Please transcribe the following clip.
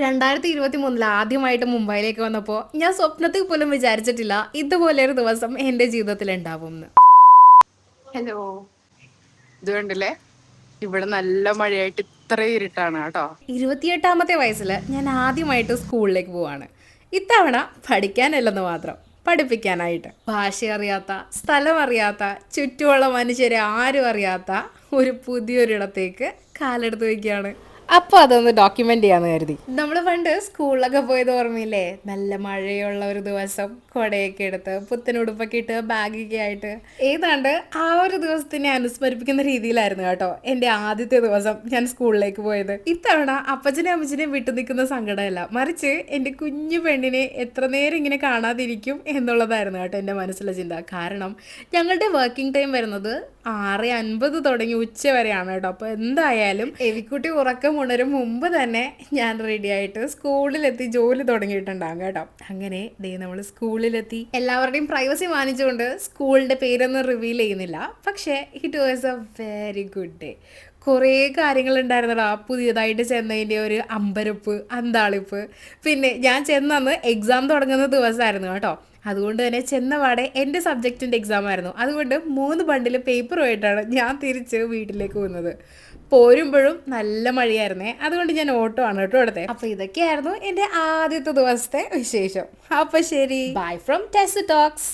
2023 ആദ്യമായിട്ട് മുംബൈയിലേക്ക് വന്നപ്പോൾ ഞാൻ സ്വപ്നത്തിൽ പോലും വിചാരിച്ചിട്ടില്ല ഇതുപോലെ ഒരു ദിവസം എൻ്റെ ജീവിതത്തിൽ ഉണ്ടാവുമെന്ന്. ഹലോ. ഇത് കണ്ടില്ലേ, ഇവിടെ നല്ല മഴയായിട്ട് ഇത്ര ഇരുട്ടാണ് കേട്ടോ. 28ാമത്തെ വയസ്സിൽ ഞാൻ ആദ്യമായിട്ട് സ്കൂളിലേക്ക് പോവാണ്. ഇത്തവണ പഠിക്കാനല്ലെന്ന് മാത്രം, പഠിപ്പിക്കാനായിട്ട്. ഭാഷ അറിയാത്ത, സ്ഥലം അറിയാത്ത, ചുറ്റുമുള്ള മനുഷ്യരെ ആരും അറിയാത്ത ഒരു പുതിയൊരിടത്തേക്ക് കാലെടുത്ത് വയ്ക്കുകയാണ്. അപ്പോൾ അതൊന്ന് ഡോക്യുമെൻ്റ് ചെയ്യാമെന്ന് കരുതി. നമ്മൾ പണ്ട് സ്കൂളിലൊക്കെ പോയത് ഓർമ്മയില്ലേ? നല്ല മഴയുള്ള ഒരു ദിവസം കുടയൊക്കെ എടുത്ത് പുത്തനുടുപ്പൊക്കെ ഇട്ട് ബാഗൊക്കെ ആയിട്ട് ഏതാണ്ട് ആ ഒരു ദിവസത്തിനെ അനുസ്മരിപ്പിക്കുന്ന രീതിയിലായിരുന്നു കേട്ടോ എൻ്റെ ആദ്യത്തെ ദിവസം ഞാൻ സ്കൂളിലേക്ക് പോയത്. ഇത്തവണ അപ്പച്ചനെ അമ്മച്ചനെ വിട്ടു നിൽക്കുന്ന സങ്കടമല്ല, മറിച്ച് എൻ്റെ കുഞ്ഞു പെണ്ണിനെ എത്ര നേരം ഇങ്ങനെ കാണാതിരിക്കും എന്നുള്ളതായിരുന്നു കേട്ടോ എൻ്റെ മനസ്സിലെ ചിന്ത. കാരണം ഞങ്ങളുടെ വർക്കിംഗ് ടൈം വരുന്നത് 6:50 തുടങ്ങി ഉച്ച വരെയാണ് കേട്ടോ. അപ്പോൾ എന്തായാലും എവിക്കുട്ടി ഉറക്കം ഉണരും മുമ്പ് തന്നെ ഞാൻ റെഡി ആയിട്ട് സ്കൂളിലെത്തി ജോലി തുടങ്ങിയിട്ടുണ്ടാകും കേട്ടോ. അങ്ങനെ ദേ നമ്മൾ സ്കൂളിലെത്തി. എല്ലാവരുടെയും പ്രൈവസി മാനിച്ചുകൊണ്ട് സ്കൂളിൻ്റെ പേരൊന്നും റിവീൽ ചെയ്യുന്നില്ല, പക്ഷേ it was A very good day. കുറേ കാര്യങ്ങളുണ്ടായിരുന്നടാ. പുതിയതായിട്ട് ചെന്നതിൻ്റെ ഒരു അമ്പരപ്പ്, അന്താളിപ്പ്. പിന്നെ ഞാൻ ചെന്നന്ന് എക്സാം തുടങ്ങുന്ന ദിവസമായിരുന്നു കേട്ടോ. അതുകൊണ്ട് തന്നെ ചെന്നപാടെ എൻ്റെ സബ്ജക്റ്റിൻ്റെ എക്സാം ആയിരുന്നു. അതുകൊണ്ട് 3 ബണ്ടിൽ പേപ്പറുമായിട്ടാണ് ഞാൻ തിരിച്ച് വീട്ടിലേക്ക് പോകുന്നത്. പോരുമ്പോഴും നല്ല മഴയായിരുന്നേ, അതുകൊണ്ട് ഞാൻ ഓട്ടോ ആണ് കേട്ടോ എടുത്തത്. അപ്പോൾ ഇതൊക്കെയായിരുന്നു എൻ്റെ ആദ്യത്തെ ദിവസത്തെ വിശേഷം. അപ്പോൾ ശരി, ബൈ ഫ്രം ടെസ് ടോക്സ്.